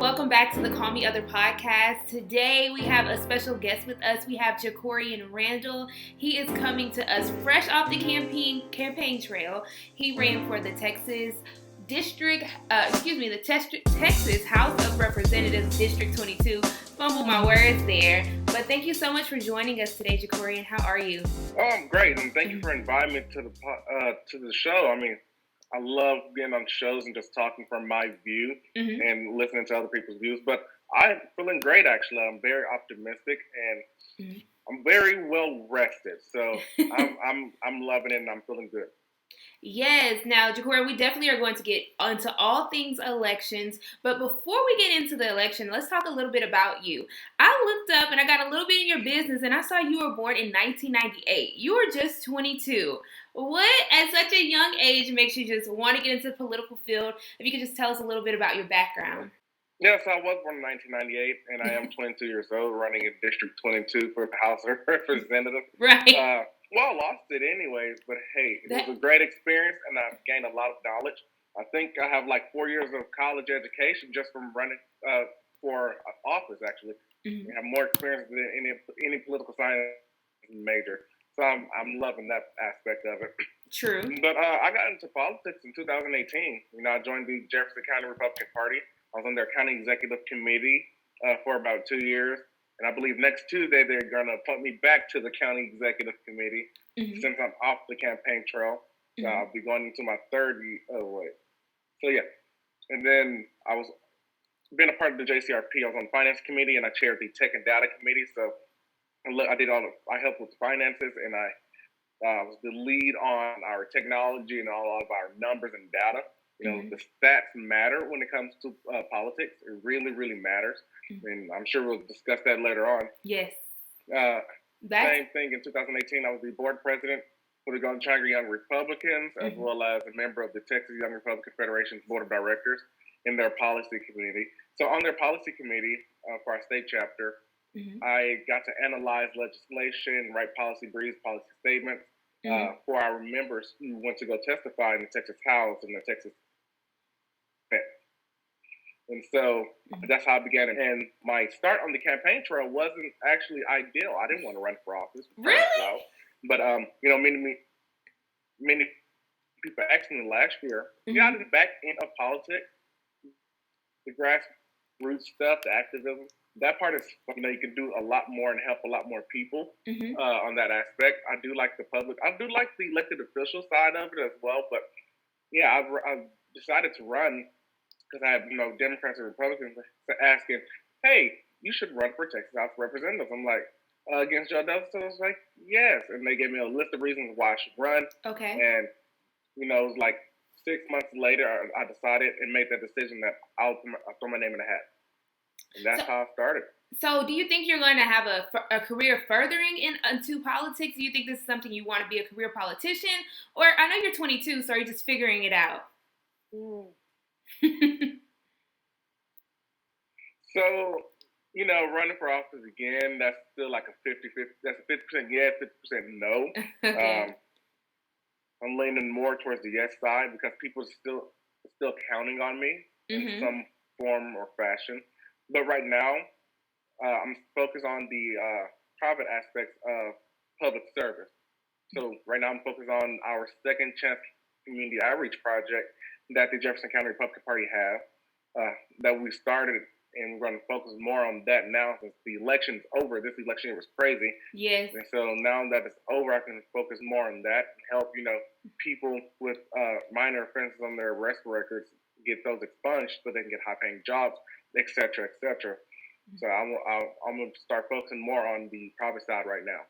welcome back to the Call Me Other podcast. Today we have a special guest with us. We have Jacorian Randle. He is coming to us fresh off the campaign trail. He ran for the Texas Texas House of Representatives District 22. Fumble my words there. But thank you so much for joining us today, Jacorian. How are you? Oh, I'm great, and thank you for inviting me to the show. I mean, I love being on shows and just talking from my view and listening to other people's views. But I'm feeling great, actually. I'm very optimistic and I'm very well rested. So I'm loving it and I'm feeling good. Yes. Now, Jacorian, we definitely are going to get into all things elections. But before we get into the election, let's talk a little bit about you. I looked up and I got a little bit in your business and I saw you were born in 1998. You were just 22. What, at such a young age, makes you just want to get into the political field? If you could just tell us a little bit about your background. Yes, I was born in 1998 and I am 22 years old, running in District 22 for the House of Representatives. Right. Well, I lost it anyways, but hey, it was a great experience, and I've gained a lot of knowledge. I think I have like 4 years of college education just from running for office, actually. I have more experience than any political science major. So I'm loving that aspect of it. True. But I got into politics in 2018. I joined the Jefferson County Republican Party. I was on their county executive committee for about 2 years. And I believe next Tuesday they're going to appoint me back to the county executive committee since I'm off the campaign trail. So I'll be going into my third year. So yeah. And then I was being a part of the JCRP. I was on the finance committee and I chaired the tech and data committee. So I helped with the finances and I was the lead on our technology and all of our numbers and data. The stats matter when it comes to politics. It really, really matters. And I'm sure we'll discuss that later on. Yes. Same thing in 2018. I was the board president for the Gonchaga Young Republicans, as well as a member of the Texas Young Republican Federation's board of directors in their policy committee. So on their policy committee for our state chapter, I got to analyze legislation, write policy briefs, policy statements for our members who went to go testify in the Texas House and the Texas Senate. And so that's how I began. And my start on the campaign trail wasn't actually ideal. I didn't want to run for office. Really? But, many people asked me last year, out of the back end of politics, the grassroots stuff, the activism, that part is, you can do a lot more and help a lot more people on that aspect. I do like the elected official side of it as well. But, yeah, I've decided to run because I have, Democrats and Republicans asking, hey, you should run for Texas House of Representatives. I'm like, against Joe Douglas? So I was like, yes. And they gave me a list of reasons why I should run. Okay. And, it was like 6 months later, I decided and made that decision that I'll throw my name in the hat. And that's how I started. So do you think you're going to have a career furthering into politics? Do you think this is something you want to be a career politician? Or I know you're 22, so you're just figuring it out. So, running for office again, that's still like a 50-50. That's a 50% yes, 50% no. Okay. I'm leaning more towards the yes side because people are still counting on me in some form or fashion. But right now, I'm focused on the private aspects of public service. So right now, I'm focused on our Second Chance Community Outreach Project that the Jefferson County Republican Party have that we started, and we're going to focus more on that now since the election's over. This election year was crazy. Yes. And so now that it's over, I can focus more on that and help, people with minor offenses on their arrest records get those expunged so they can get high-paying jobs, et cetera, et cetera. So I'm going to start focusing more on the private side right now.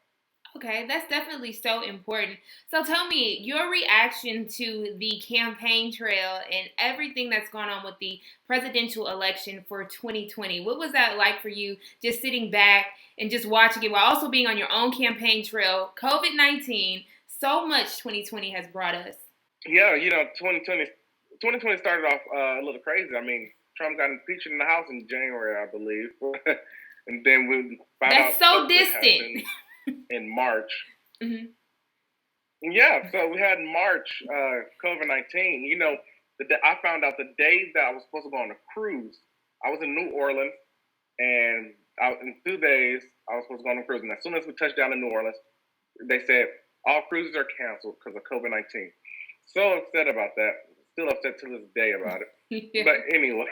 Okay, that's definitely so important. So tell me, your reaction to the campaign trail and everything that's gone on with the presidential election for 2020. What was that like for you, just sitting back and just watching it while also being on your own campaign trail? COVID-19, so much 2020 has brought us. Yeah, 2020 started off a little crazy. I mean, Trump got impeached in the House in January, I believe. And then we found out... That's so distant. In March. Yeah, so we had March, COVID-19. I found out the day that I was supposed to go on a cruise, I was in New Orleans, and in 2 days I was supposed to go on a cruise. And as soon as we touched down in New Orleans, they said all cruises are canceled because of COVID-19. So upset about that. Still upset to this day about it. Yeah. But anyways,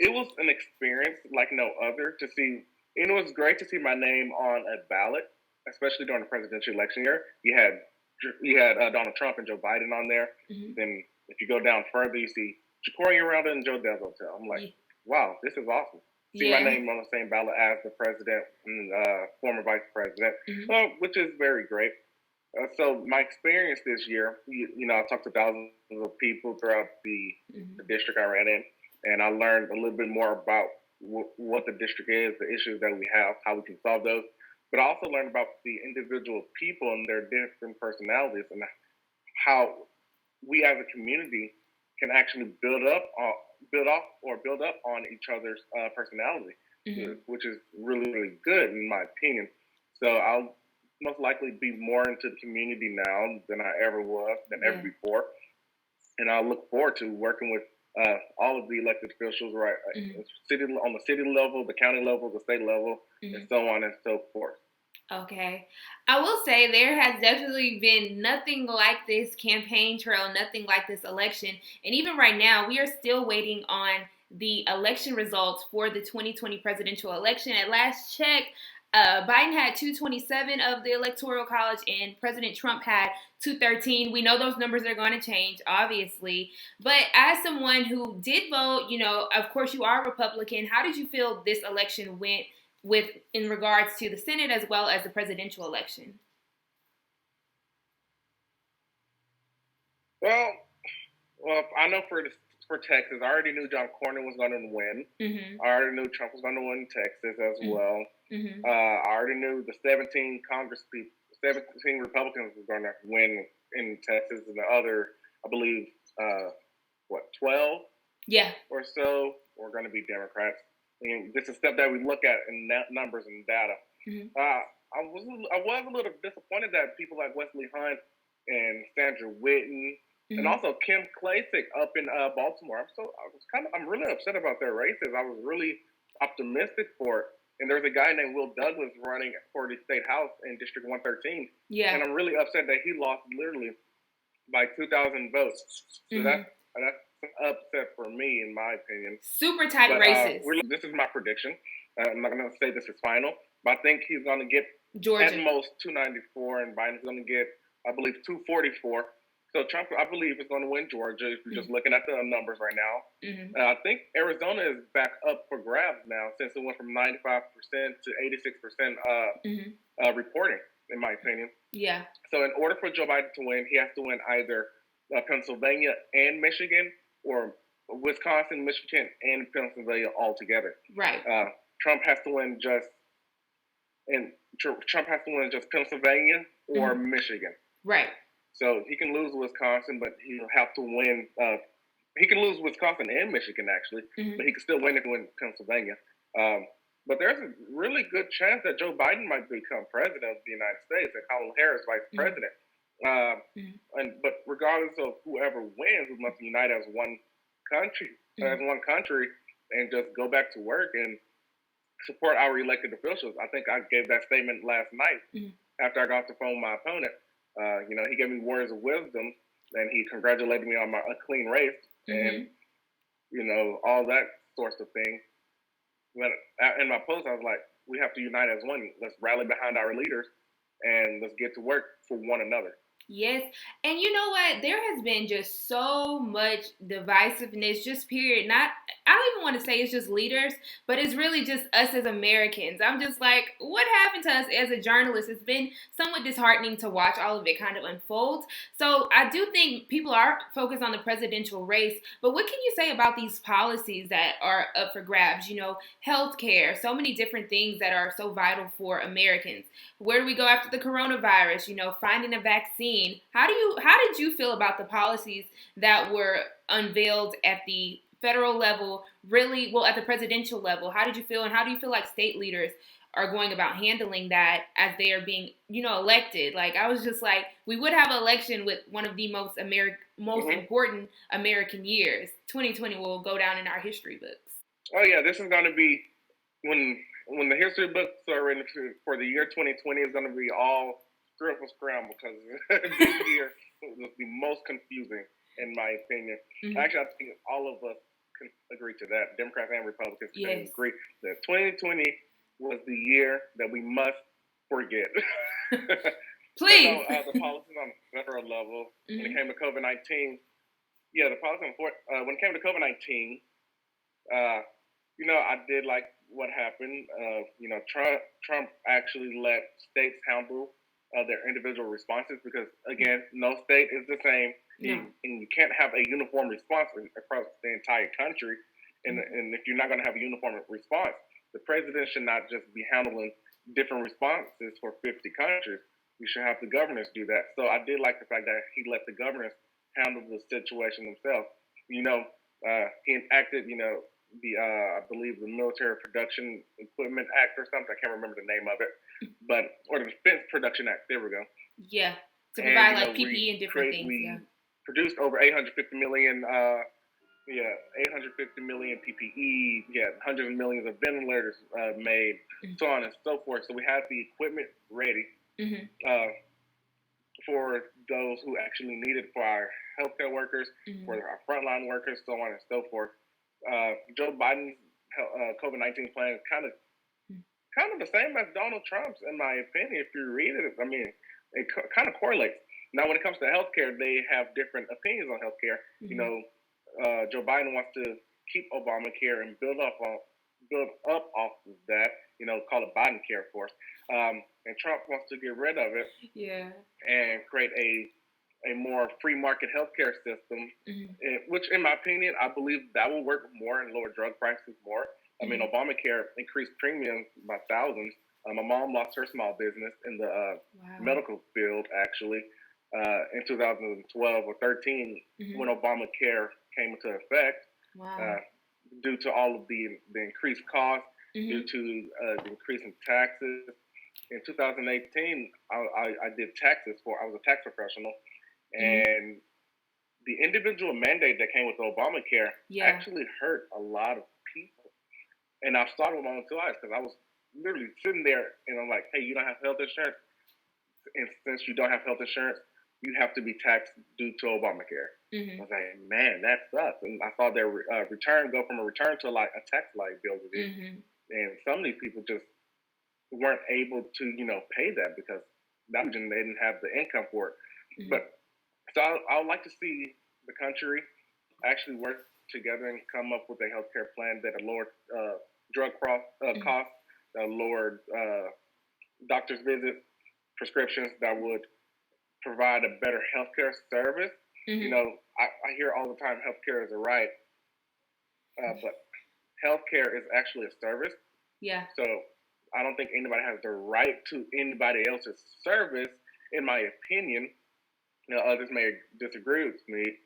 it was an experience like no other to see. And it was great to see my name on a ballot, especially during the presidential election year. You had Donald Trump and Joe Biden on there. Mm-hmm. Then if you go down further, you see Jacorian Randle and Joe Hotel. I'm like, wow, this is awesome. See my name on the same ballot as the president and former vice president, which is very great. So my experience this year, I talked to thousands of people throughout the district I ran in, and I learned a little bit more about what the district is, the issues that we have, how we can solve those. But I also learned about the individual people and their different personalities and how we as a community can actually build up on each other's personality, which is really, really good in my opinion. So I'll most likely be more into the community now than I ever was, ever before. And I look forward to working with all of the elected officials, right? On the city level, the county level, the state level, and so on and so forth. Okay. I will say there has definitely been nothing like this campaign trail, nothing like this election. And even right now, we are still waiting on the election results for the 2020 presidential election. At last check, Biden had 227 of the Electoral College and President Trump had 213. We know those numbers are going to change, obviously. But as someone who did vote, of course you are a Republican. How did you feel this election went in regards to the Senate as well as the presidential election? Well, I know for Texas, I already knew John Cornyn was going to win. Mm-hmm. I already knew Trump was going to win Texas as well. Mm-hmm. I already knew the 17 Republicans were going to win in Texas, and the other, I believe, 12? Yeah. Or so were going to be Democrats. And this is stuff that we look at in numbers and data. Mm-hmm. I was a little disappointed that people like Wesley Hunt and Sandra Whitten and also Kim Klacik up in Baltimore. I'm really upset about their races. I was really optimistic for it. And there's a guy named Will Douglas running for the state house in District 113. Yeah. And I'm really upset that he lost literally by 2,000 votes. So that's upset for me, in my opinion. Super tight races. This is my prediction. I'm not going to say this is final, but I think he's going to get Georgia at most 294, and Biden's going to get, I believe, 244. So Trump, I believe, is going to win Georgia if you're just looking at the numbers right now. Mm-hmm. I think Arizona is back up for grabs now since it went from 95% to 86% reporting, in my opinion. Yeah. So in order for Joe Biden to win, he has to win either Pennsylvania and Michigan, or Wisconsin, Michigan, and Pennsylvania all together. Right. Trump has to win just Pennsylvania or Michigan. Right. So he can lose Wisconsin, but he'll have to win. He can lose Wisconsin and Michigan actually, but he can still win if he wins Pennsylvania. But there's a really good chance that Joe Biden might become president of the United States and Kamala Harris vice president. But regardless of whoever wins, we must unite as one country, and just go back to work and support our elected officials. I think I gave that statement last night after I got off the phone with my opponent. He gave me words of wisdom, and he congratulated me on a clean race, and all that sorts of things. But in my post, I was like, we have to unite as one. Let's rally behind our leaders, and let's get to work for one another. Yes. And you know what? There has been just so much divisiveness, just period. I don't even want to say it's just leaders, but it's really just us as Americans. I'm just like, what happened to us as a journalist? It's been somewhat disheartening to watch all of it kind of unfold. So I do think people are focused on the presidential race, but what can you say about these policies that are up for grabs? Healthcare, so many different things that are so vital for Americans. Where do we go after the coronavirus? Finding a vaccine. How did you feel about the policies that were unveiled at the federal level, at the presidential level? How did you feel, and how do you feel like state leaders are going about handling that as they are being, elected. Like, I was just like, we would have an election with one of the most important American years. 2020 will go down in our history books. Oh yeah, this is going to be when the history books are written for the year 2020 is going to be all scramble because this year was the most confusing in my opinion. Mm-hmm. Actually, I think all of us can agree to that. Democrats and Republicans can agree that 2020 was the year that we must forget. Please. But, the policies on the federal level, when it came to COVID-19, the policy when it came to COVID-19, I did like what happened. Trump actually let states handle their individual responses because, again, no state is the same. No. And you can't have a uniform response across the entire country. And if you're not going to have a uniform response, the president should not just be handling different responses for 50 countries. You should have the governors do that. So I did like the fact that he let the governors handle the situation themselves. He enacted, I believe the Military Production Equipment Act or something. I can't remember the name of it, or the Defense Production Act. There we go. Yeah, to provide PPE and different things. We produced over 850 million. 850 million PPE. Hundreds of millions of ventilators made, so on and so forth. So we have the equipment ready for those who actually need it, for our healthcare workers, for our frontline workers, so on and so forth. Joe Biden's COVID-19 plan is kind of the same as Donald Trump's, in my opinion. If you read it, I mean, it kind of correlates. Now, when it comes to healthcare, they have different opinions on healthcare. Joe Biden wants to keep Obamacare and build up off of that. Call it Biden-care, of course. And Trump wants to get rid of it. Yeah. And create a more free market healthcare system, which, in my opinion, I believe that will work more and lower drug prices more. I mean, Obamacare increased premiums by thousands. My mom lost her small business in the medical field, actually, in 2012 or 13 when Obamacare came into effect. Wow. Due to all of the increased costs, due to the increase in taxes. In 2018, I did taxes I was a tax professional. And the individual mandate that came with Obamacare actually hurt a lot of people. And I saw it with my own two eyes because I was literally sitting there and I'm like, hey, you don't have health insurance? And since you don't have health insurance, you have to be taxed due to Obamacare. I was like, man, that sucks. And I saw their return go from a return to like a tax liability. And some of these people just weren't able to, pay that because they didn't have the income for it. But so I would like to see the country actually work together and come up with a healthcare plan that lowered drug costs, that lowered doctor's visits, prescriptions, that would provide a better healthcare service. I hear all the time healthcare is a right, but healthcare is actually a service. Yeah. So I don't think anybody has the right to anybody else's service, in my opinion. Others may disagree with me,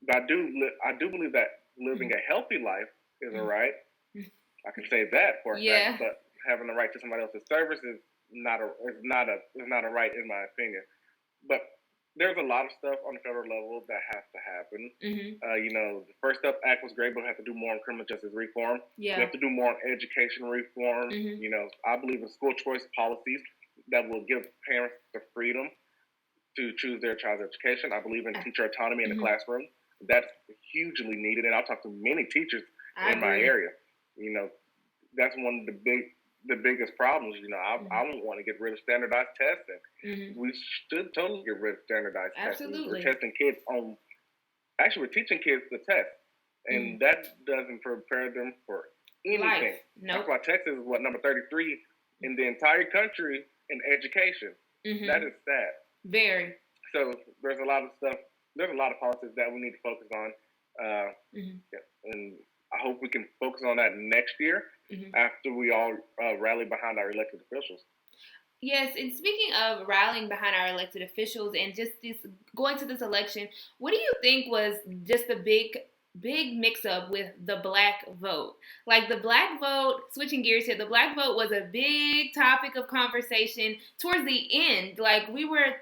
but I do believe that living a healthy life is a right. I can say that for a fact, but having the right to somebody else's service is not a right, in my opinion. But there's a lot of stuff on the federal level that has to happen. The First Step Act was great, but we have to do more on criminal justice reform. Yeah. We have to do more on education reform. I believe in school choice policies that will give parents the freedom to choose their child's education. I believe in teacher autonomy in the classroom. That's hugely needed, and I'll talk to many teachers in my area. That's one of the biggest problems. I don't want to get rid of standardized testing. We should totally get rid of standardized testing. We're testing kids on. Actually, we're teaching kids to test, and that doesn't prepare them for anything. That's why Texas is number 33 in the entire country in education. That is sad. Very. So there's a lot of stuff. There's a lot of policies that we need to focus on, and I hope we can focus on that next year after we all rally behind our elected officials. Yes, and speaking of rallying behind our elected officials and just going to this election, what do you think was just the big big mix up with the black vote. Like the black vote, switching gears here, the black vote was a big topic of conversation towards the end. Like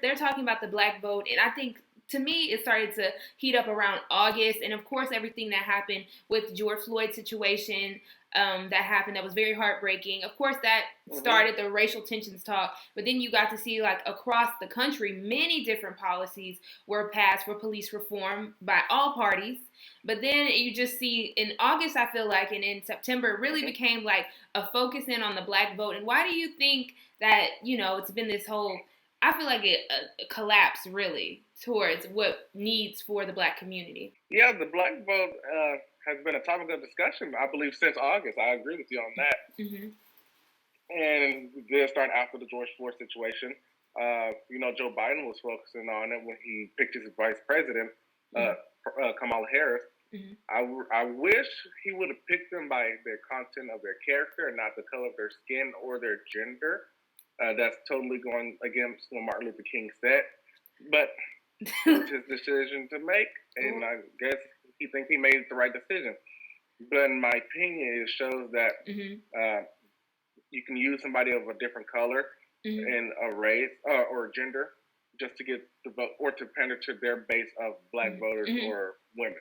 they're talking about the black vote, and I think to me it started to heat up around August, and of course everything that happened with George Floyd situation. That happened that was very heartbreaking. Of course, that started the racial tensions talk, but then you got to see like across the country, many different policies were passed for police reform by all parties. But then you just see in August, I feel like, and in September, it really became like a focus in on the black vote. And why do you think that, it's been this whole, I feel like it collapsed really towards what needs for the black community? Yeah, the black vote has been a topic of discussion, I believe, since August. I agree with you on that. Mm-hmm. And it did start after the George Floyd situation. Joe Biden was focusing on it when he picked his vice president, Kamala Harris. Mm-hmm. I wish he would have picked them by their content of their character and not the color of their skin or their gender. That's totally going against what Martin Luther King said. But it was his decision to make, and I guess he thinks he made the right decision. But in my opinion, it shows that you can use somebody of a different color and a race or gender just to get the vote or to pander to their base of black voters or women.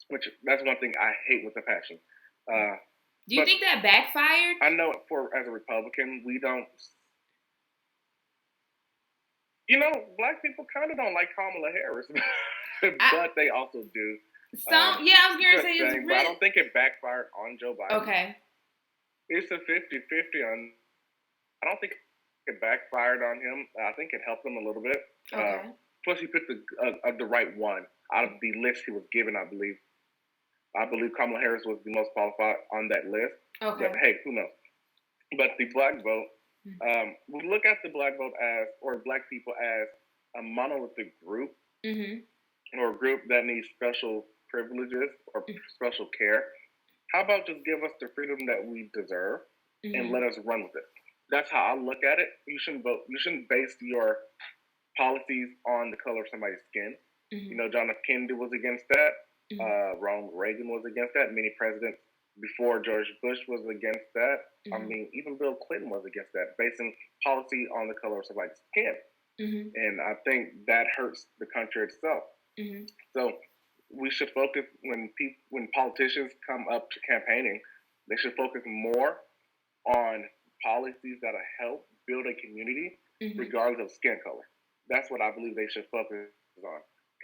Which that's one thing I hate with a passion. Do you think that backfired? I know as a Republican, we don't. Black people kind of don't like Kamala Harris, but they also do. I was going to say it's really... But I don't think it backfired on Joe Biden. Okay. It's a 50-50 on... I don't think it backfired on him. I think it helped him a little bit. Okay. Plus, he picked the right one out of the list he was given, I believe. I believe Kamala Harris was the most qualified on that list. Okay. But hey, who knows? But the black vote, we look at the black vote or black people as a monolithic group or a group that needs special privileges or special care. How about just give us the freedom that we deserve and let us run with it? That's how I look at it. You shouldn't vote. You shouldn't base your policies on the color of somebody's skin. John F. Kennedy was against that. Ronald Reagan was against that. Many presidents before George Bush was against that. I mean, even Bill Clinton was against that, basing policy on the color of somebody's skin. And I think that hurts the country itself. So we should focus when politicians come up to campaigning, they should focus more on policies that help build a community, regardless of skin color. That's what I believe they should focus on.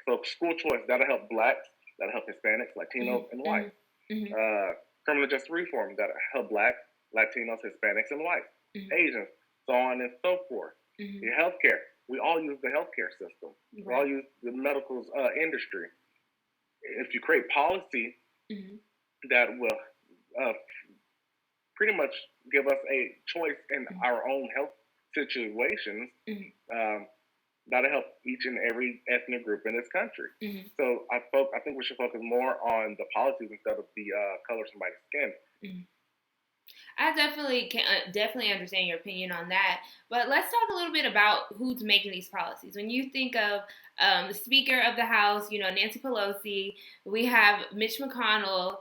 So school choice, that'll help blacks, that'll help Hispanics, Latinos, and whites. Criminal justice reform, that'll help blacks, Latinos, Hispanics, and whites. Asians, so on and so forth. Your healthcare, we all use the healthcare system. We all use the medical industry. If you create policy that will pretty much give us a choice in our own health situations, that'll help each and every ethnic group in this country. So I think we should focus more on the policies instead of the color of somebody's skin. I definitely understand your opinion on that. But let's talk a little bit about who's making these policies. When you think of the Speaker of the House, Nancy Pelosi, we have Mitch McConnell.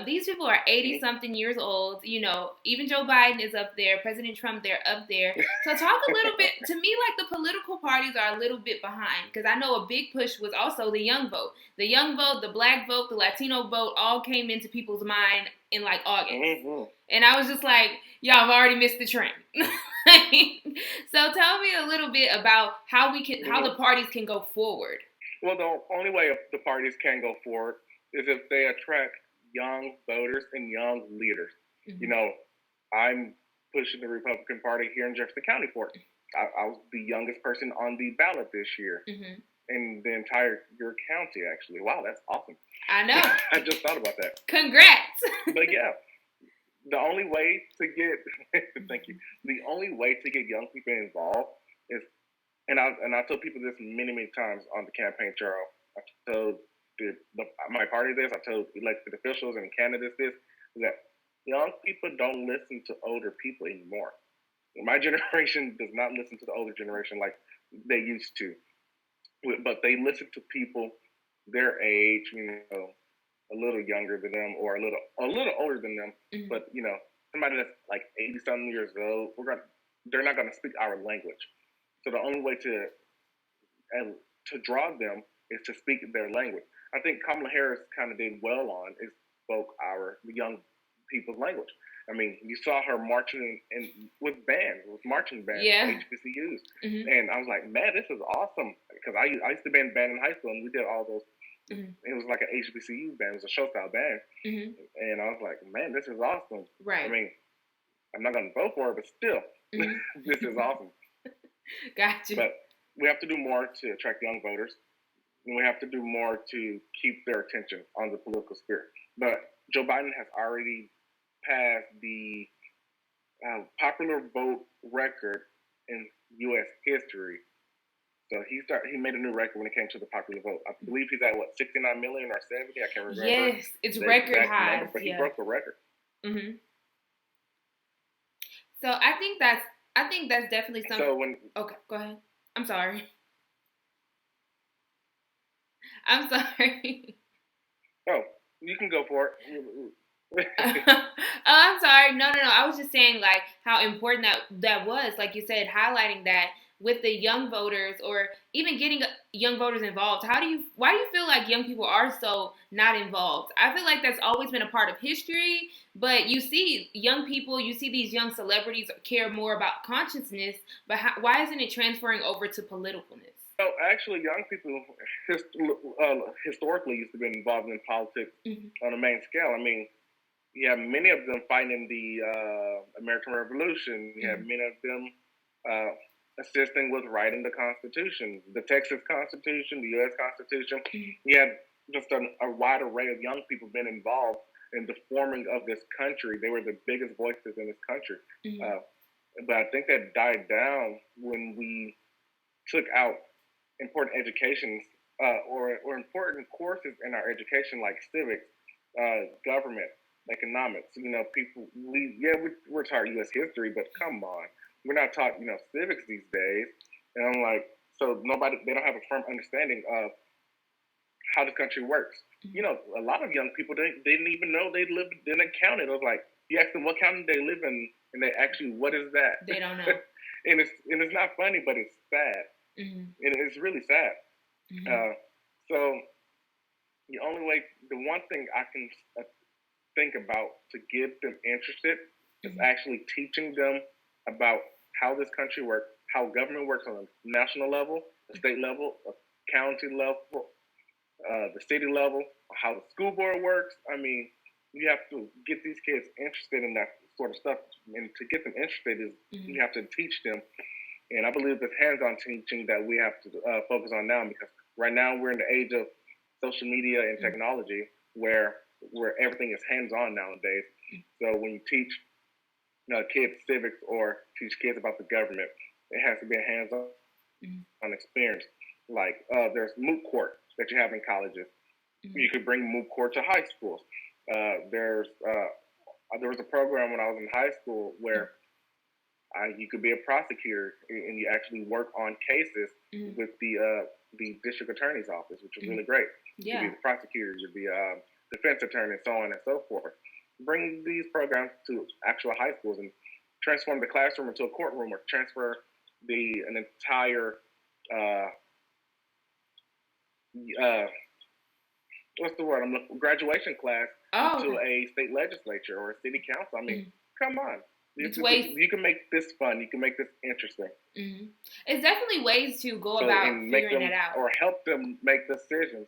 These people are 80-something years old. Even Joe Biden is up there. President Trump, they're up there. So talk a little bit, to me, like the political parties are a little bit behind. Because I know a big push was also the young vote. The young vote, the black vote, the Latino vote all came into people's mind in like August. And I was just like, y'all have already missed the train. So tell me a little bit about how the parties can go forward. Well, the only way the parties can go forward is if they attract young voters and young leaders. I'm pushing the Republican Party here in Jefferson County for it. I was the youngest person on the ballot this year in the entire your county, actually. Wow, that's awesome. I know. I just thought about that. Congrats. But yeah, the only way to get thank you. The only way to get young people involved is, and I told people this many times on the campaign trail. I told my party this. I told elected officials and candidates this, that young people don't listen to older people anymore. My generation does not listen to the older generation like they used to, but they listen to people their age, a little younger than them or a little older than them, Mm-hmm. but somebody that's like 80 something years old, they're not gonna speak our language. So the only way to draw them is to speak their language. I think Kamala Harris kind of did well on is spoke our young people's language. I mean, you saw her marching with marching bands, Yeah. HBCUs, Mm-hmm. and I was like, man, this is awesome because I used to be in band in high school, and we did all those. Mm-hmm. It was like an HBCU band, it was a show style band, Mm-hmm. and I was like, man, this is awesome. Right. I mean, I'm not gonna vote for it, but still, this is awesome. Gotcha. But we have to do more to attract young voters. And we have to do more to keep their attention on the political sphere. But Joe Biden has already passed the popular vote record in U.S. history. So he made a new record when it came to the popular vote. I believe he's at 69 million or 70. I can't remember. Yes, it's record high. But he broke the record. Mm-hmm. So I think that's definitely something. So when okay, go ahead. I'm sorry. I'm sorry. Oh, you can go for it. Oh, I'm sorry. No. I was just saying like how important that was, like you said, highlighting that with the young voters or even getting young voters involved. Why do you feel like young people are so not involved? I feel like that's always been a part of history, but you see young people, you see these young celebrities care more about consciousness, but why isn't it transferring over to politicalness? So actually, young people historically used to be involved in politics on a main scale. I mean, you have many of them fighting in the American Revolution. You have many of them assisting with writing the Constitution, the Texas Constitution, the U.S. Constitution. You have just a wide array of young people been involved in the forming of this country. They were the biggest voices in this country. But I think that died down when we took out important educations or important courses in our education like civics, government, economics. We're taught U.S. history, but come on, we're not taught civics these days. And I'm like, so they don't have a firm understanding of how this country works. A lot of young people they didn't even know they lived in a county. It was like you ask them what county they live in, and they actually what is that? They don't know. and it's not funny, but it's sad. And it's really sad. So the one thing I can think about to get them interested is actually teaching them about how this country works, how government works on a national level, the state level, a county level, the city level, how the school board works. I mean, you have to get these kids interested in that sort of stuff, and to get them interested is you have to teach them. And I believe it's hands-on teaching that we have to focus on now, because right now we're in the age of social media and technology where everything is hands-on nowadays. So when you teach kids civics or teach kids about the government, it has to be a hands-on experience. Like there's moot court that you have in colleges. You could bring moot court to high schools. There was a program when I was in high school where you could be a prosecutor and you actually work on cases with the district attorney's office, which is really great. Yeah. You'd be the prosecutor, you'd be a defense attorney, so on and so forth. Bring these programs to actual high schools and transform the classroom into a courtroom, or transfer an entire what's the word? Graduation class to a state legislature or a city council. I mean, come on. You can make this fun. You can make this interesting. It's definitely ways to go about figuring it out. Or help them make decisions.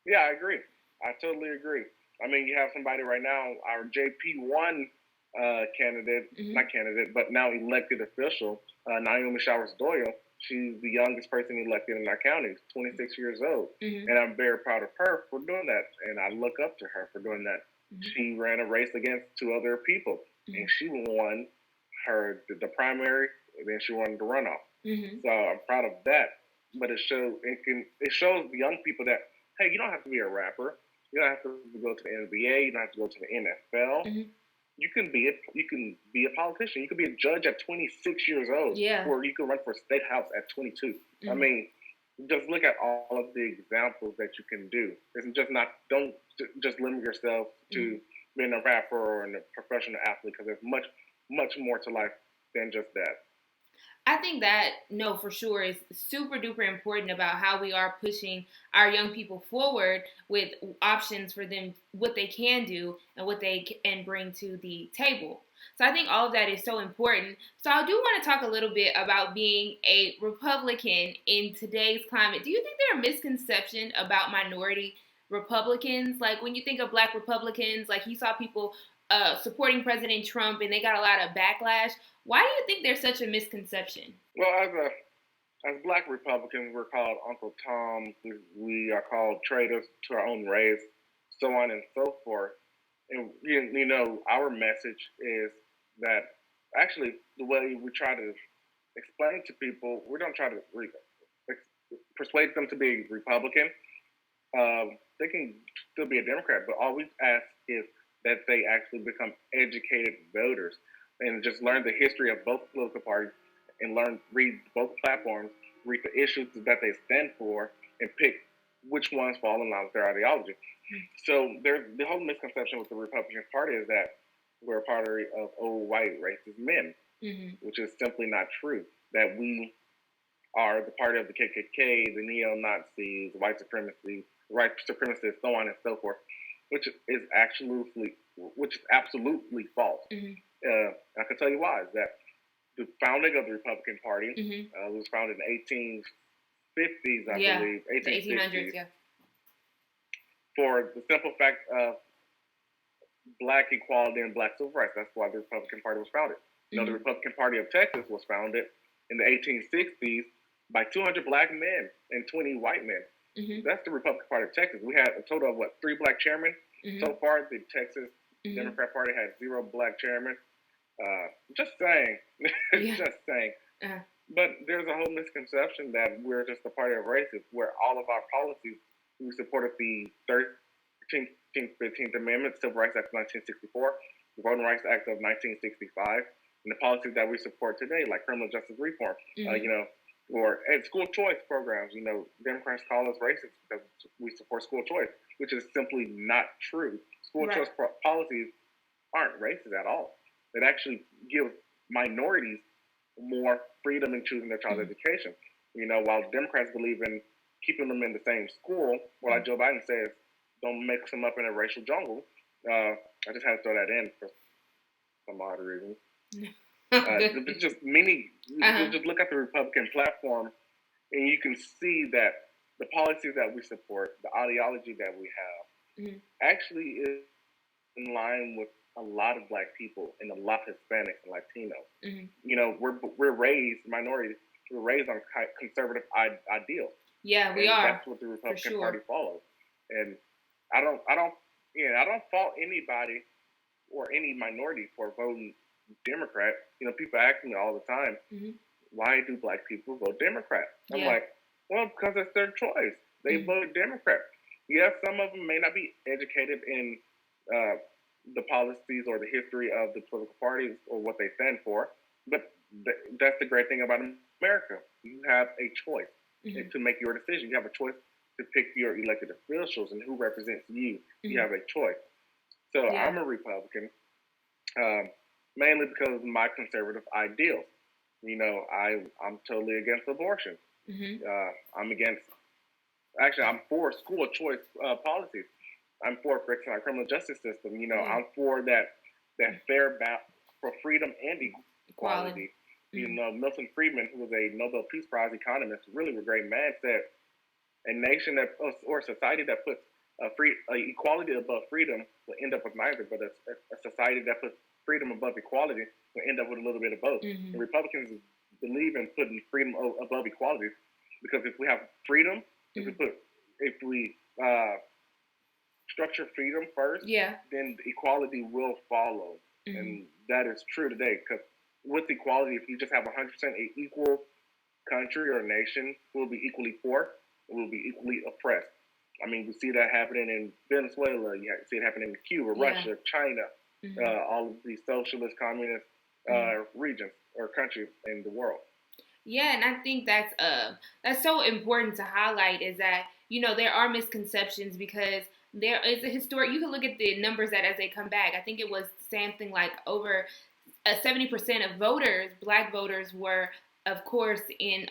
Yeah, I agree. I totally agree. I mean, you have somebody right now, our JP1 candidate, not candidate, but now elected official, Naomi Showers Doyle. She's the youngest person elected in our county, 26 years old. And I'm very proud of her for doing that. And I look up to her for doing that. She ran a race against two other people, and she won the primary, and then she won the runoff. So I'm proud of that. But it shows the young people that, hey, you don't have to be a rapper. You don't have to go to the NBA. You don't have to go to the NFL. You can be a politician. You can be a judge at 26 years old, or you can run for state house at 22. I mean, just look at all of the examples that you can do. It's just not, don't just limit yourself to being a rapper or a professional athlete, because there's much, much more to life than just that. I think that, no, for sure, is super duper important about how we are pushing our young people forward with options for them, what they can do and what they can bring to the table. So I think all of that is so important. So I do want to talk a little bit about being a Republican in today's climate. Do you think there are misconceptions about minority Republicans? Like when you think of Black Republicans, like you saw people supporting President Trump and they got a lot of backlash. Why do you think there's such a misconception? Well, as Black Republicans, we're called Uncle Tom. We are called traitors to our own race, so on and so forth. And you know, our message is that actually the way we try to explain to people, we don't try to persuade them to be Republican. They can still be a Democrat, but all we ask is that they actually become educated voters and just learn the history of both political parties and read both platforms, read the issues that they stand for, and pick which ones fall in line with their ideology. So the whole misconception with the Republican Party is that we're a party of old white racist men, which is simply not true. That we are the party of the KKK, the neo-Nazis, white supremacists, so on and so forth, which is absolutely false. I can tell you why. Is that the founding of the Republican Party was founded in 1850s, I believe, 1860s, yeah. For the simple fact of Black equality and Black civil rights. That's why the Republican Party was founded. You know, the Republican Party of Texas was founded in the 1860s by 200 Black men and 20 white men. That's the Republican Party of Texas. We had a total of 3 Black chairmen. So far, the Texas Democrat Party had 0 Black chairmen. Just saying. Just saying. But there's a whole misconception that we're just a party of racists, where all of our policies, we supported the 13th, 15th Amendment, Civil Rights Act of 1964, the Voting Rights Act of 1965, and the policies that we support today, like criminal justice reform, you know, or school choice programs. You know, Democrats call us racist because we support school choice, which is simply not true. School choice policies aren't racist at all. It actually gives minorities more freedom in choosing their child's education. You know, while Democrats believe in keeping them in the same school, well, like Joe Biden says, don't mix them up in a racial jungle. I just had to throw that in for some odd reason. There's just many. You just look at the Republican platform, and you can see that the policies that we support, the ideology that we have, actually is in line with a lot of Black people and a lot of Hispanics and Latinos. You know, we're raised minorities. We're raised on conservative ideals. Yeah, we are. That's what the Republican Party follows. And I don't fault anybody or any minority for voting Democrat. You know, people ask me all the time, why do Black people vote Democrat? I'm like, well, because it's their choice. They voted Democrat. Yes, some of them may not be educated in the policies or the history of the political parties or what they stand for, but that's the great thing about America. You have a choice to make your decision. You have a choice to pick your elected officials and who represents you. You have a choice. So I'm a Republican, mainly because of my conservative ideals. You know, I'm totally against abortion. I'm for school choice policies. I'm for fixing our criminal justice system. You know, I'm for that fair battle for freedom and equality. You know, Milton Friedman, who was a Nobel Peace Prize economist, really a great man, said a nation or a society that puts equality above freedom will end up with neither, but a society that puts freedom above equality will end up with a little bit of both. The Republicans believe in putting freedom above equality, because if we have freedom, if we structure freedom first, then equality will follow. And that is true today, because with equality, if you just have 100% equal country or nation, we'll be equally poor, we'll be equally oppressed. I mean, we see that happening in Venezuela, you see it happening in Cuba, Russia, China, all of these socialist, communist regions or countries in the world. Yeah, and I think that's so important to highlight is that there are misconceptions because there is a historic. You can look at the numbers that as they come back. I think it was something like over 70% of voters, black voters, were of course in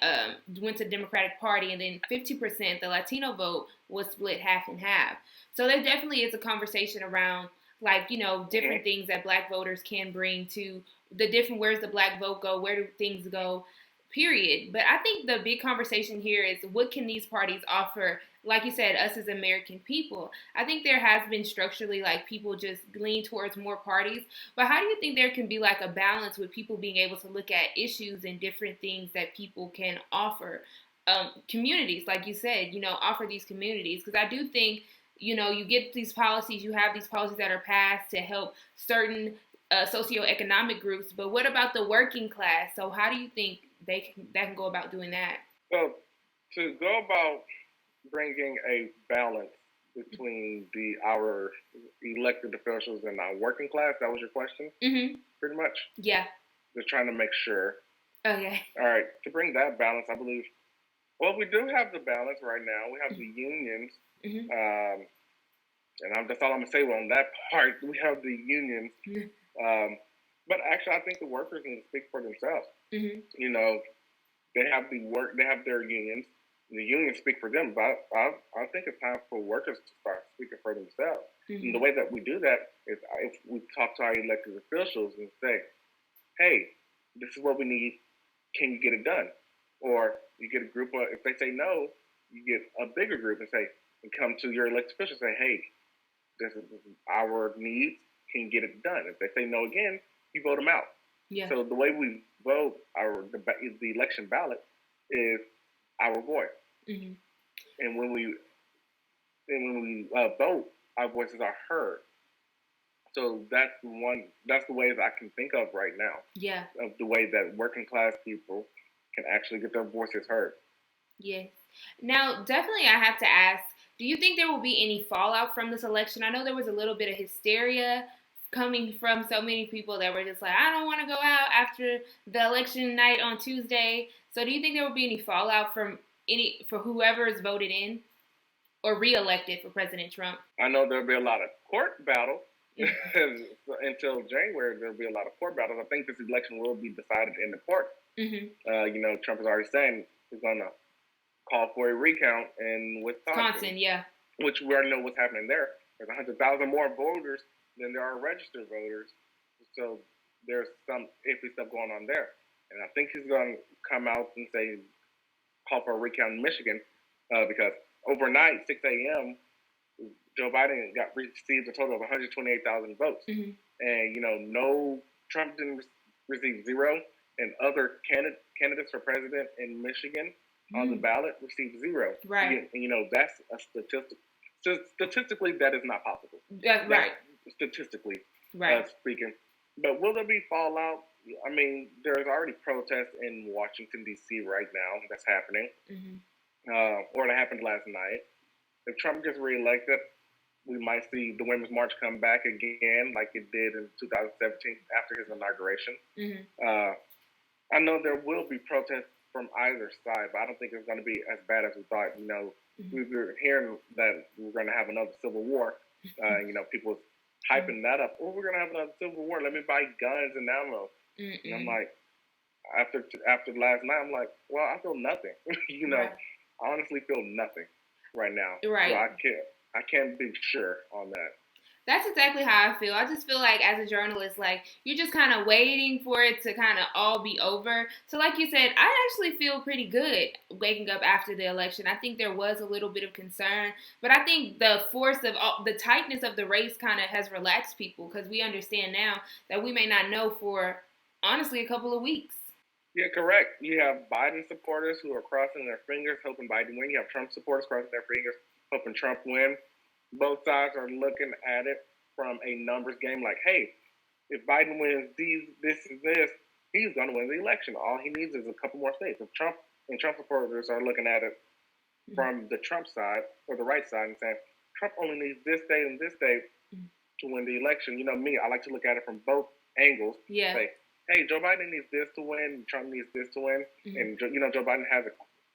went to the Democratic Party, and then 50% the Latino vote was split half and half. So there definitely is a conversation around like different things that black voters can bring to the different where's the black vote go, where do things go, period. But I think the big conversation here is what can these parties offer, like you said, us as American people. I think there has been structurally like people just lean towards more parties, but how do you think there can be like a balance with people being able to look at issues and different things that people can offer communities, like you said, offer these communities? Because I do think you get these policies, you have these policies that are passed to help certain socioeconomic groups, but what about the working class? So how do you think that can go about doing that? So to go about bringing a balance between our elected officials and our working class, that was your question, pretty much. Yeah. Just trying to make sure. Okay. All right. To bring that balance, I believe. Well, we do have the balance right now. We have the unions. And that's all I'm gonna say on that part. We have the unions. But actually, I think the workers need to speak for themselves. You know, they have they have their unions. The unions speak for them, but I think it's time for workers to start speaking for themselves. And the way that we do that is if we talk to our elected officials and say, "Hey, this is what we need. Can you get it done?" Or you get a group of, if they say no, you get a bigger group and say, and come to your elected officials and say, "Hey, this is our needs. Can you get it done?" If they say no again, you vote them out. Yeah. So the way we vote the election ballot is our voice. And when we vote, our voices are heard. So that's the ways I can think of right now. Yeah. Of the way that working class people can actually get their voices heard. Yes. Now, definitely I have to ask, do you think there will be any fallout from this election? I know there was a little bit of hysteria coming from so many people that were just like, I don't want to go out after the election night on Tuesday. So do you think there will be any fallout for whoever is voted in or reelected for President Trump? I know there'll be a lot of court battles. Until January, there'll be a lot of court battles. I think this election will be decided in the court. Trump is already saying he's going to call for a recount in Wisconsin. Yeah. Which we already know what's happening there. There's 100,000 more voters than there are registered voters. So there's some iffy stuff going on there. And I think he's going to come out and call for a recount in Michigan because overnight, 6 a.m., Joe Biden received a total of 128,000 votes. And, Trump didn't receive zero, and other candidates for president in Michigan on the ballot received zero. Right. And, that's a statistic. Statistically, that is not possible. That's right. Statistically speaking. But will there be fallout? I mean, there's already protests in Washington, D.C. right now that's happening. Or that happened last night. If Trump gets reelected, we might see the Women's March come back again like it did in 2017 after his inauguration. I know there will be protests from either side, but I don't think it's going to be as bad as we thought. We were hearing that we're going to have another civil war. People hyping that up. Oh, we're going to have another civil war. Let me buy guns and ammo. And I'm like, after last night, I'm like, well, I feel nothing. I honestly feel nothing right now. Right. So I can't be sure on that. That's exactly how I feel. I just feel like as a journalist, like you're just kind of waiting for it to kind of all be over. So like you said, I actually feel pretty good waking up after the election. I think there was a little bit of concern, but I think the the tightness of the race kind of has relaxed people because we understand now that we may not know for honestly a couple of weeks. Yeah, correct. You have Biden supporters who are crossing their fingers, hoping Biden win. You have Trump supporters crossing their fingers, hoping Trump win. Both sides are looking at it from a numbers game. Like, hey, if Biden wins this, he's going to win the election. All he needs is a couple more states. If Trump supporters are looking at it from the Trump side or the right side and saying Trump only needs this state and this state to win the election. Me, I like to look at it from both angles. Yeah. Say, hey, Joe Biden needs this to win, Trump needs this to win, and Joe Biden has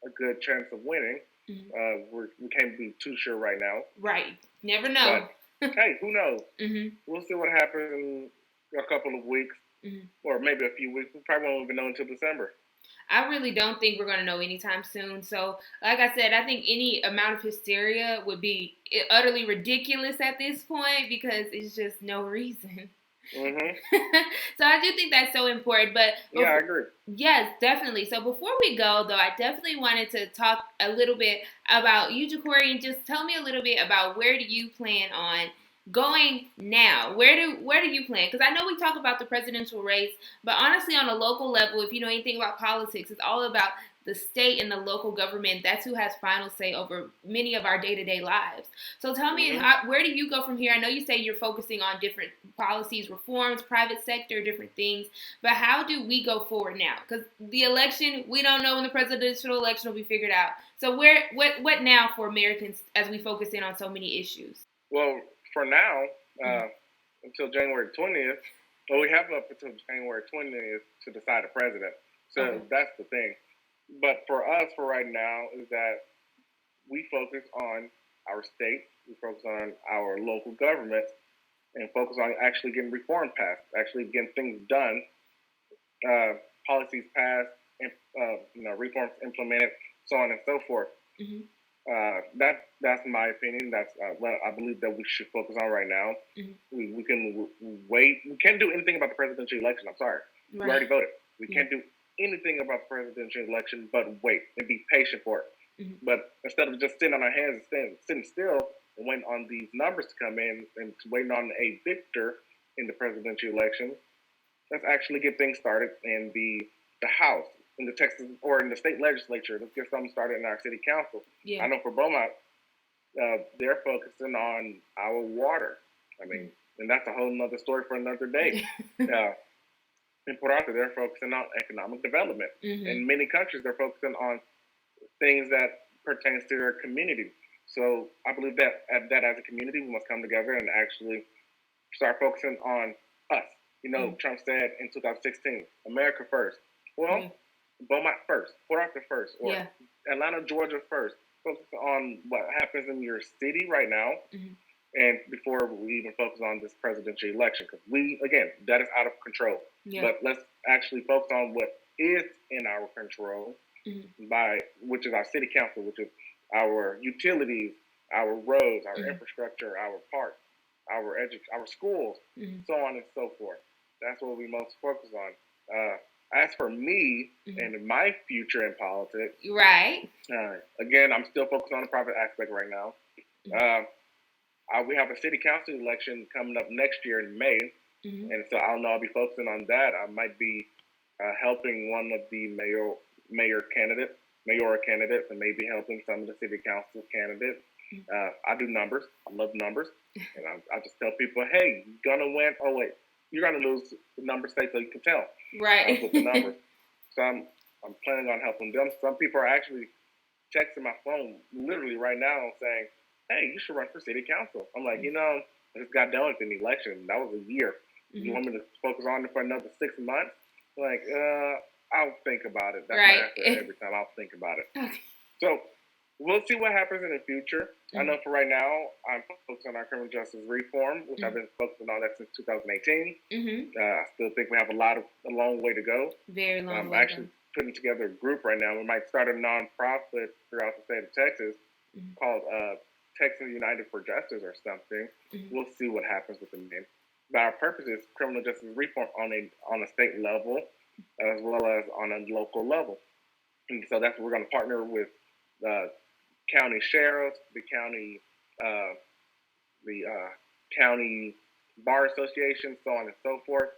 a good chance of winning. We can't be too sure right now. Right. Never know. But hey, who knows? We'll see what happens in a couple of weeks, or maybe a few weeks. We probably won't even know until December. I really don't think we're going to know anytime soon. So, like I said, I think any amount of hysteria would be utterly ridiculous at this point because it's just no reason. So I do think that's so important. But yeah, I agree. Yes, definitely. So before we go, though, I definitely wanted to talk a little bit about you, Jacorian. Just tell me a little bit about where do you plan on going now? Where do you plan? Because I know we talk about the presidential race, but honestly, on a local level, if you know anything about politics, it's all about the state and the local government. That's who has final say over many of our day-to-day lives. So tell me, where do you go from here? I know you say you're focusing on different policies, reforms, private sector, different things, but how do we go forward now? Because the election, we don't know when the presidential election will be figured out. So what now for Americans as we focus in on so many issues? Well, for now, until January 20th, well, we have up until January 20th to decide a president. So that's the thing. But for us, for right now, is that we focus on our state, we focus on our local government, and focus on actually getting reform passed, actually getting things done, policies passed, reforms implemented, so on and so forth. That's my opinion. That's what I believe that we should focus on right now. We can wait. We can't do anything about the presidential election. I'm sorry. We already voted. We can't do anything about the presidential election but wait and be patient for it. But instead of just sitting on our hands and sitting still and waiting on these numbers to come in and waiting on a victor in the presidential election, let's actually get things started in the House, in the Texas, or in the state legislature. Let's get something started in our city council. I know for Beaumont, they're focusing on our water. I mean, and that's a whole nother story for another day. In Port Arthur, they're focusing on economic development. In many countries, they're focusing on things that pertains to their community. So I believe that as a community, we must come together and actually start focusing on us. Trump said in 2016, America first. Well, Beaumont first, Port Arthur first, or Atlanta, Georgia first. Focus on what happens in your city right now, and before we even focus on this presidential election, because that is out of control. But let's actually focus on what is in our control, which is our city council, which is our utilities, our roads, our infrastructure, our parks, our schools, so on and so forth. That's what we most focus on. As for me and my future in politics, again, I'm still focused on the private aspect right now. We have a city council election coming up next year in May, and so I don't know. I'll be focusing on that. I might be helping one of the mayor candidates, and maybe helping some of the city council candidates. I do numbers. I love numbers, and I just tell people, "Hey, you're gonna win. Oh wait, you're gonna lose." The numbers say so you can tell. With the numbers. So I'm planning on helping them. Some people are actually texting my phone literally right now saying, "Hey, you should run for city council." I'm like, I just got done with an election. That was a year. You want me to focus on it for another 6 months? Like, I'll think about it. That's my answer every time. I'll think about it. So we'll see what happens in the future. I know for right now, I'm focused on our criminal justice reform, which I've been focusing on that since 2018. I still think we have a long way to go. Very long way. I'm actually putting together a group right now. We might start a nonprofit throughout the state of Texas called Texans United for Justice or something. We'll see what happens with the name. But our purpose is criminal justice reform on a state level as well as on a local level. And so that's what we're going to partner with the county sheriffs, the county bar association, so on and so forth,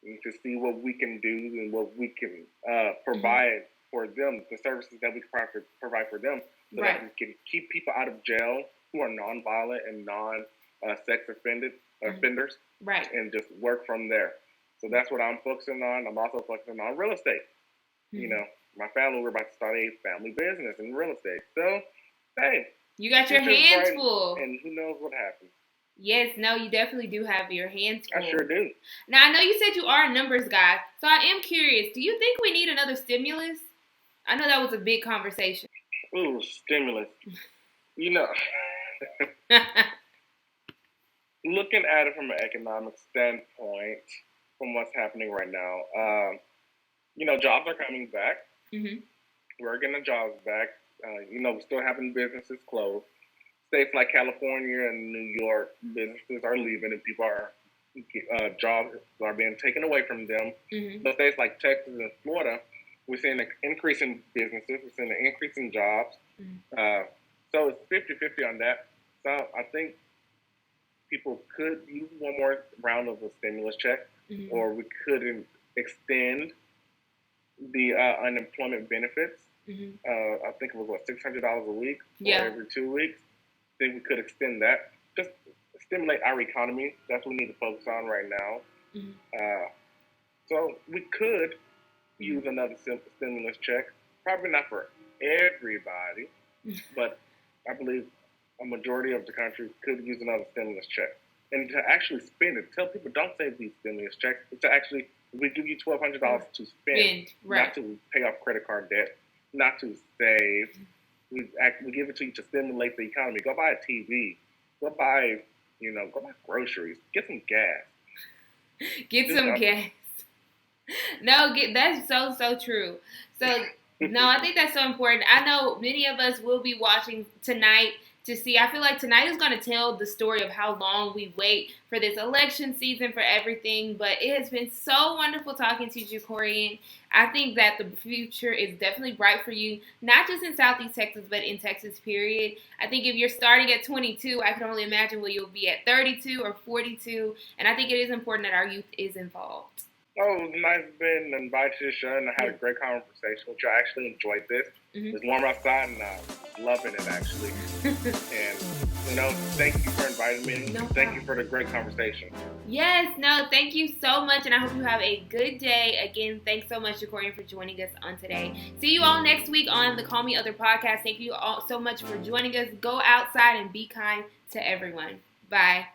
and to see what we can do and what we can provide for them, the services that we can provide for them, so that we can keep people out of jail who are nonviolent and non-sex offenders, and just work from there. So that's what I'm focusing on. I'm also focusing on real estate. My family, we're about to start a family business in real estate. So, hey. You got your hands full. And who knows what happens. Yes, no, you definitely do have your hands full. I sure do. Now, I know you said you are a numbers guy, so I am curious. Do you think we need another stimulus? I know that was a big conversation. Ooh, stimulus. You know, looking at it from an economic standpoint, from what's happening right now, jobs are coming back. Mm-hmm. We're getting the jobs back. We're still having businesses closed. States like California and New York, businesses are leaving and people are jobs are being taken away from them. Mm-hmm. But states like Texas and Florida, we're seeing an increase in businesses. We're seeing an increase in jobs. Mm-hmm. So it's 50-50 on that. So I think people could use one more round of a stimulus check, mm-hmm. or we could extend the unemployment benefits. Mm-hmm. I think it was $600 a week, or every 2 weeks. I think we could extend that. Just stimulate our economy. That's what we need to focus on right now. Mm-hmm. So we could use another stimulus check. Probably not for everybody, but I believe a majority of the country could use another stimulus check. And to actually spend it, tell people don't save these stimulus checks. It's to actually, we give you $1,200 to spend, right. Not to pay off credit card debt, not to save. We give it to you to stimulate the economy. Go buy a TV. Go buy groceries. Get some gas. Get some gas. No, that's so true. So, no, I think that's so important. I know many of us will be watching tonight to see. I feel like tonight is going to tell the story of how long we wait for this election season, for everything. But it has been so wonderful talking to you, Jacorian. I think that the future is definitely bright for you, not just in Southeast Texas, but in Texas, period. I think if you're starting at 22, I can only imagine where you'll be at 32 or 42. And I think it is important that our youth is involved. Oh, it was nice being invited to the show, and I had a great conversation with you. I actually enjoyed this. Mm-hmm. It's warm outside, and I'm loving it, actually. And, thank you for inviting me. No thank you for the great conversation. Yes, no, thank you so much, and I hope you have a good day. Again, thanks so much, Jacorian, for joining us on today. See you all next week on the Call Me Other podcast. Thank you all so much for joining us. Go outside and be kind to everyone. Bye.